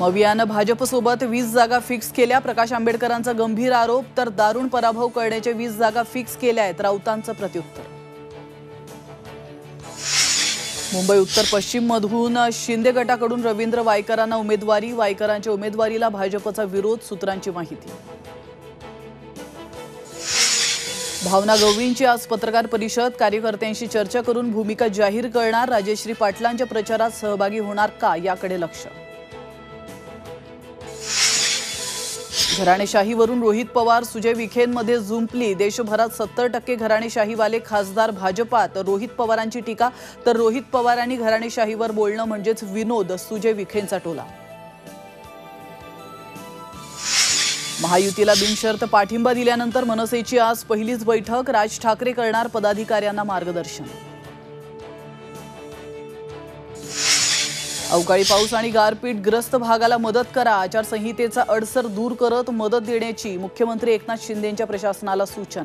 मवियानं भाजपसोबत 20 जागा फिक्स केल्या। प्रकाश आंबेडकरांचा गंभीर आरोप, तर दारुण पराभव करण्याचे 20 जागा फिक्स केल्या आहेत, राऊतांचं प्रत्युत्तर। मुंबई उत्तर पश्चिम मधून शिंदे गटाकडून रवींद्र वायकरांना उमेदवारी। वायकरांच्या उमेदवारीला भाजपचा विरोध, सूत्रांची माहिती। भावना गवळींची आज पत्रकार परिषद, कार्यकर्त्यांशी चर्चा करून भूमिका जाहीर करणार। राजेश्री पाटलांच्या प्रचारात सहभागी होणार का, याकडे लक्ष। घराणेशाहीवरून रोहित पवार सुजय विखेंमध्ये जुंपली। देशभरात 70% घराणेशाहीवाले खासदार भाजपात, रोहित पवारांची टीका। तर रोहित पवारांनी घराणेशाहीवर बोलणं म्हणजेच विनोद, सुजय विखेंचा टोला। महायुतीला बिनशर्त पाठिंबा दिल्यानंतर मनसेची आज पहिलीच बैठक। राज ठाकरे करणार पदाधिकाऱ्यांना मार्गदर्शन। अवकाळी पाऊस आणि गारपीटग्रस्त भागाला मदत करा। आचारसंहितेचा अडसर दूर करत मदत देण्याची मुख्यमंत्री एकनाथ शिंदेंच्या प्रशासनाला सूचना।